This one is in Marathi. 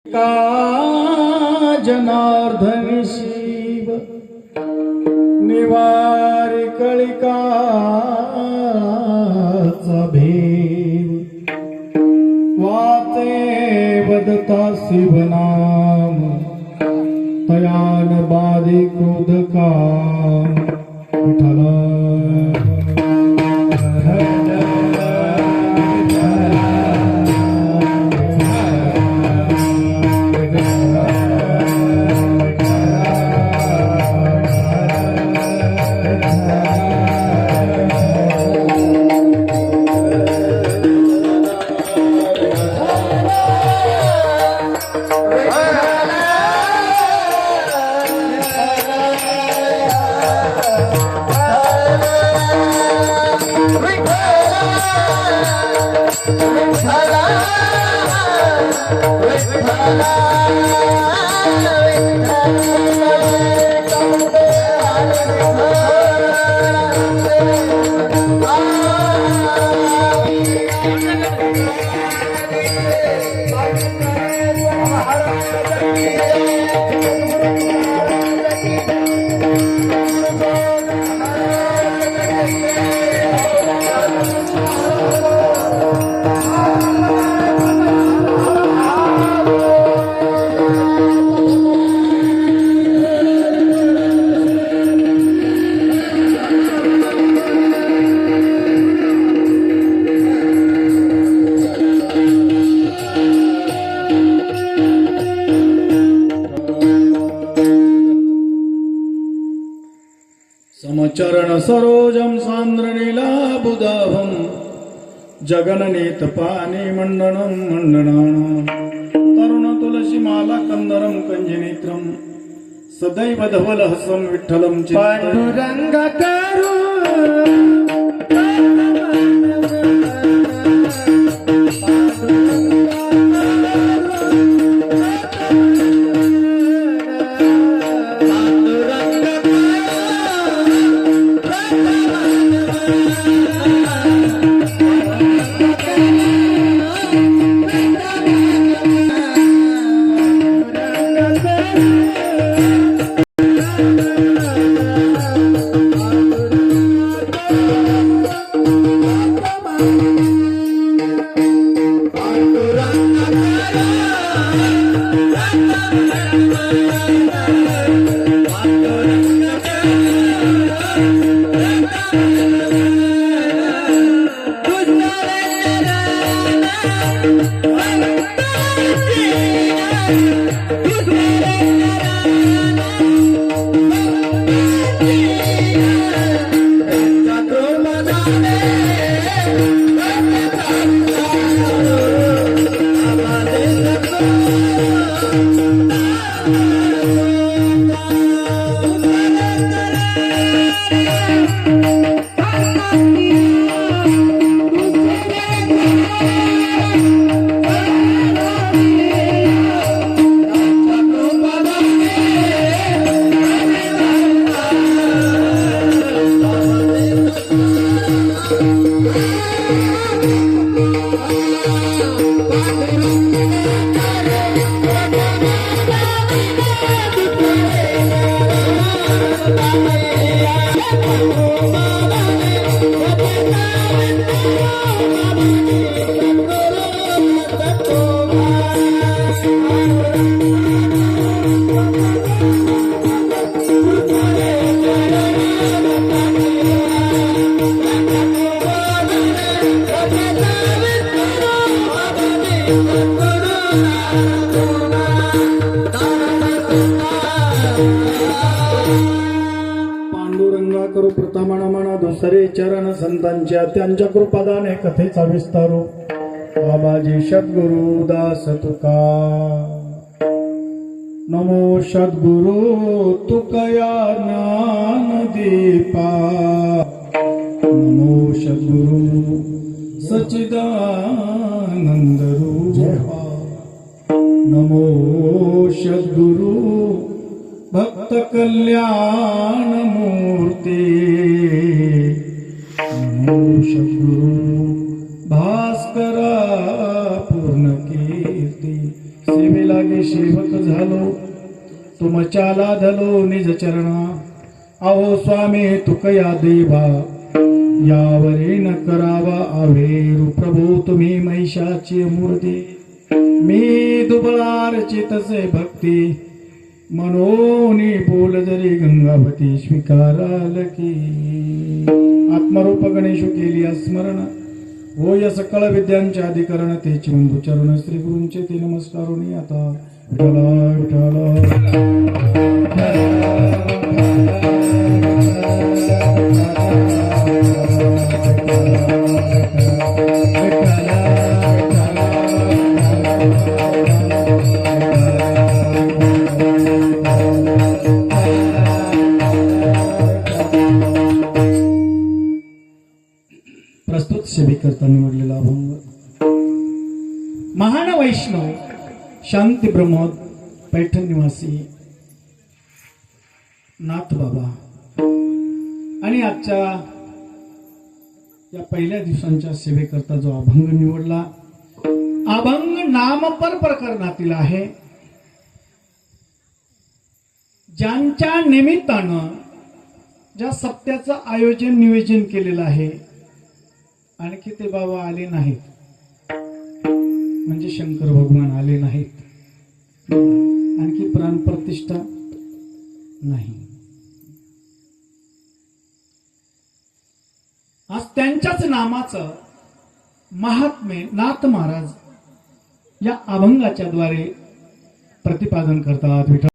का जनार्दन शिव निवारी कळिकाचा भेव वाचे वदता शिवनाम तयान बाधी क्रोध काम विठ्ठला समचरण सरोजम सान्द्रनीलाबुधाभं जगननेत पाने मंडनं मंडनानां तरुण तुलसी माला कंदरं कंजनेत्रं सदैव धवलहसं विठ्ठलं पांडुरंग करू पांडुरंगा करू प्रथमनमन दुसरे चरण संतांच्या त्यांच्या कृपादाने कथेचा विस्तारू बाबाजी सद्गुरु दास तुका नमो सद्गुरु तुकया ज्ञान दीपा नमो सद्गुरु सच्चिदानंद रूपा नमो सद्गुरु भक्त कल्याण मूर्ती नमो सद्गुरु भास्करा पूर्ण कीर्ती सेवेला लागे सेवक झालो तुमच्याला धलो निज चरणा अहो स्वामी तुकया देवा यावरी न करावा आवेरू प्रभू तुम्ही महिषाची मूर्ती मी दुबळार चितसे भक्ती मनोनी बोल जरी गंगावती स्वीकाराल की आत्मरूप गणेशु केली स्मरण होय सकळ विद्यांचे अधिकरण तेची बंधू चरण श्री गुरूंचे ते नमस्कारोनी आता विठ्ठला प्रस्तुत सेवेकरता निवडलेला अभंग महान वैष्णव शांती ब्रह्मोद पैठण निवासी नाथ बाबा आणि आजच्या या पहिल्या दिवसांच्या सेवेकरता जो अभंग निवडला अभंग नामपर प्रकरणातील आहे. ज्यांच्या निमित्तानं ज्या सप्त्याचं आयोजन नियोजन केलेलं आहे आणखी ते बाबा आले नाहीत म्हणजे शंकर भगवान आले नाहीत आणखी प्राणप्रतिष्ठा नाही. आज त्यांच्याच नामाचं महात्मे नाथ महाराज या अभंगाच्या द्वारे प्रतिपादन करतात. विठ्ठल